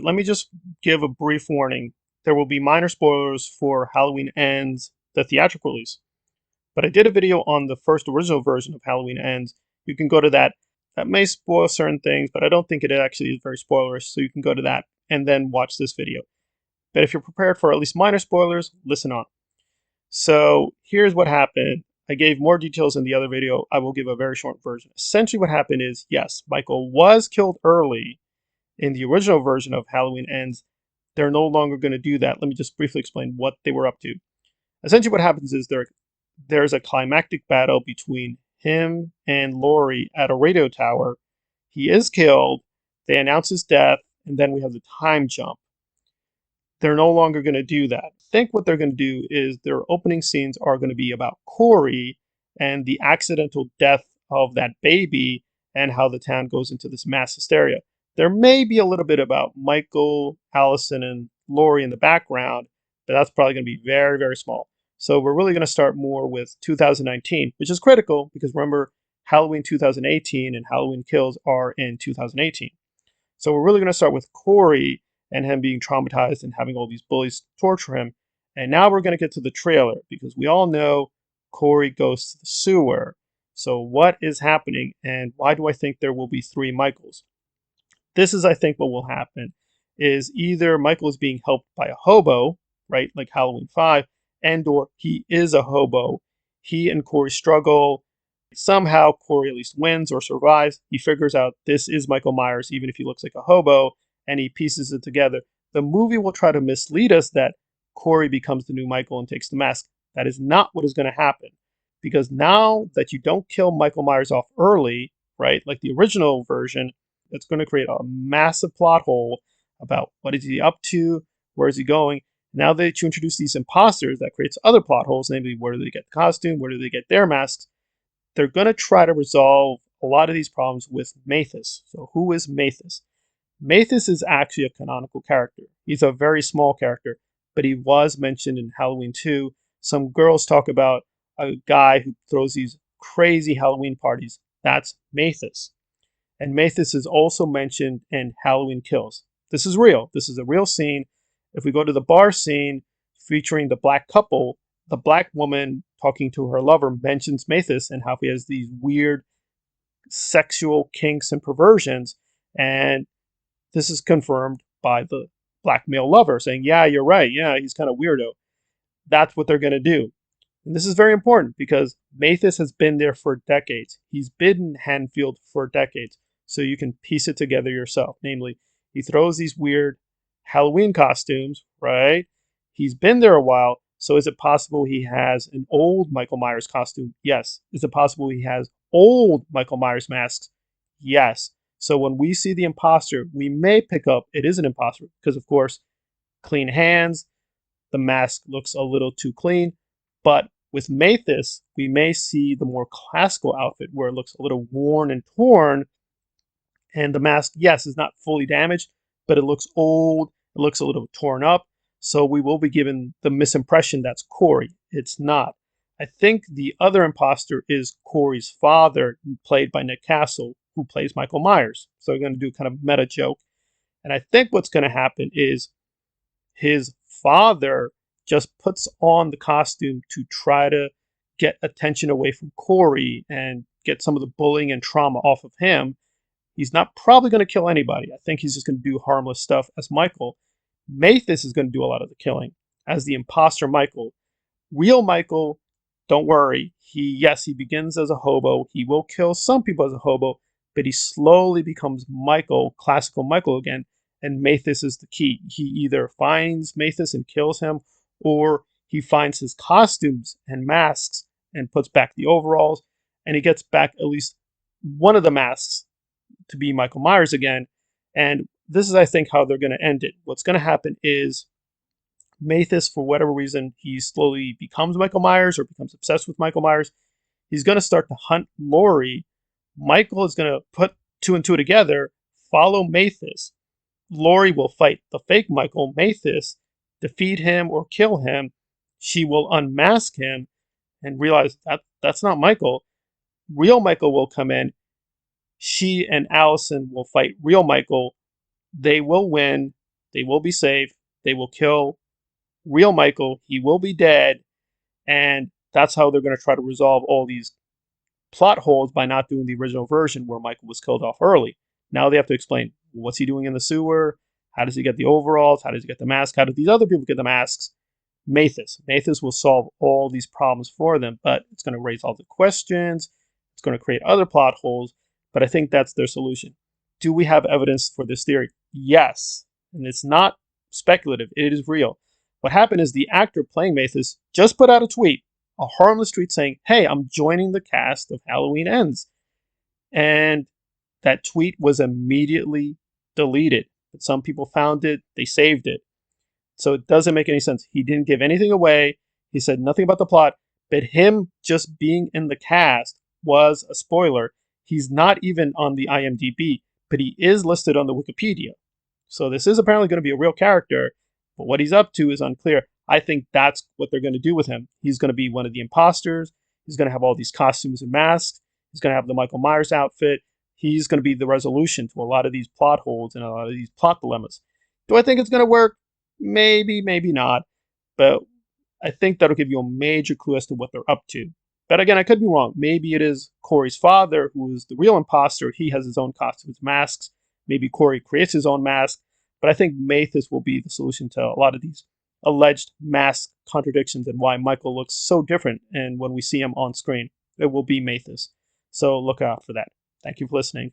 let me just give a brief warning. There will be minor spoilers for Halloween Ends, the theatrical release. But I did a video on the first original version of Halloween Ends. You can go to that. That may spoil certain things, but I don't think it actually is very spoilerish, so you can go to that and then watch this video. But if you're prepared for at least minor spoilers, listen on. So here's what happened. I gave more details in the other video. I will give a very short version. Essentially what happened is, yes, Michael was killed early in the original version of Halloween Ends. They're no longer going to do that. Let me just briefly explain what they were up to. Essentially what happens is there's a climactic battle between him and Laurie at a radio tower. He is killed. They announce his death, and then we have the time jump. They're no longer going to do that. I think what they're going to do is their opening scenes are going to be about Corey and the accidental death of that baby and how the town goes into this mass hysteria. There may be a little bit about Michael, Allison, and Laurie in the background, but that's probably going to be very, very small. So we're really going to start more with 2019, which is critical because remember, Halloween 2018 and Halloween Kills are in 2018. So we're really going to start with Corey and him being traumatized and having all these bullies torture him. And now we're going to get to the trailer because we all know Corey goes to the sewer. So what is happening and why do I think there will be 3 Michaels? This is, I think, what will happen is either Michael is being helped by a hobo, right, like Halloween 5, and or he is a hobo. He and Corey struggle. Somehow Corey at least wins or survives. He figures out this is Michael Myers, even if he looks like a hobo, and he pieces it together. The movie will try to mislead us that Corey becomes the new Michael and takes the mask. That is not what is going to happen. Because now that you don't kill Michael Myers off early, right, like the original version, it's going to create a massive plot hole about what is he up to, where is he going. Now that you introduce these imposters, that creates other plot holes, namely where do they get the costume, where do they get their masks. They're going to try to resolve a lot of these problems with Mathis. So who is Mathis? Mathis is actually a canonical character. He's a very small character, but he was mentioned in Halloween 2. Some girls talk about a guy who throws these crazy Halloween parties. That's Mathis. And Mathis is also mentioned in Halloween Kills. This is real. This is a real scene. If we go to the bar scene featuring the black couple, the black woman talking to her lover mentions Mathis and how he has these weird sexual kinks and perversions. And this is confirmed by the black male lover saying, yeah, you're right. Yeah, he's kind of weirdo. That's what they're going to do. And this is very important because Mathis has been there for decades. He's been in Haddonfield for decades. So you can piece it together yourself. Namely, he throws these weird Halloween costumes, right? He's been there a while. So is it possible he has an old Michael Myers costume? Yes. Is it possible he has old Michael Myers masks? Yes. So when we see the imposter, we may pick up it is an imposter because, of course, clean hands, the mask looks a little too clean. But with Mathis, we may see the more classical outfit where it looks a little worn and torn. And the mask, yes, is not fully damaged, but it looks old. It looks a little torn up. So we will be given the misimpression that's Corey. It's not. I think the other imposter is Corey's father, played by Nick Castle, who plays Michael Myers. So we're going to do kind of meta joke. And I think what's going to happen is his father just puts on the costume to try to get attention away from Corey and get some of the bullying and trauma off of him. He's not probably going to kill anybody. I think he's just going to do harmless stuff as Michael. Mathis is going to do a lot of the killing as the imposter Michael. Real Michael, don't worry. Yes, he begins as a hobo. He will kill some people as a hobo, but he slowly becomes Michael, classical Michael again. And Mathis is the key. He either finds Mathis and kills him, or he finds his costumes and masks and puts back the overalls, and he gets back at least one of the masks to be Michael Myers again. And this is, I think, how they're going to end it. What's going to happen is Mathis, for whatever reason, he slowly becomes Michael Myers or becomes obsessed with Michael Myers. He's going to start to hunt Laurie. Michael is going to put 2 and 2 together, follow Mathis. Laurie will fight the fake Michael, Mathis, defeat him or kill him. She will unmask him and realize that that's not Michael. Real Michael will come in. She and Allison will fight real Michael. They will win. They will be safe. They will kill real Michael. He will be dead. And that's how they're going to try to resolve all these plot holes by not doing the original version where Michael was killed off early. Now they have to explain what's he doing in the sewer? How does he get the overalls? How does he get the mask? How do these other people get the masks? Mathis will solve all these problems for them, but it's going to raise all the questions. It's going to create other plot holes, but I think that's their solution. Do we have evidence for this theory? Yes. And it's not speculative, it is real. What happened is the actor playing Mathis just put out a tweet, a harmless tweet saying, "Hey, I'm joining the cast of Halloween Ends." And that tweet was immediately deleted. But some people found it, they saved it. So it doesn't make any sense. He didn't give anything away. He said nothing about the plot, but him just being in the cast was a spoiler. He's not even on the IMDb, but he is listed on the Wikipedia. So this is apparently going to be a real character, but what he's up to is unclear. I think that's what they're going to do with him. He's going to be one of the imposters. He's going to have all these costumes and masks. He's going to have the Michael Myers outfit. He's going to be the resolution to a lot of these plot holes and a lot of these plot dilemmas. Do I think it's going to work? Maybe, maybe not. But I think that'll give you a major clue as to what they're up to. But again, I could be wrong. Maybe it is Corey's father who is the real imposter. He has his own costumes, masks. Maybe Corey creates his own mask. But I think Mathis will be the solution to a lot of these alleged mask contradictions and why Michael looks so different. And when we see him on screen, it will be Mathis. So look out for that. Thank you for listening.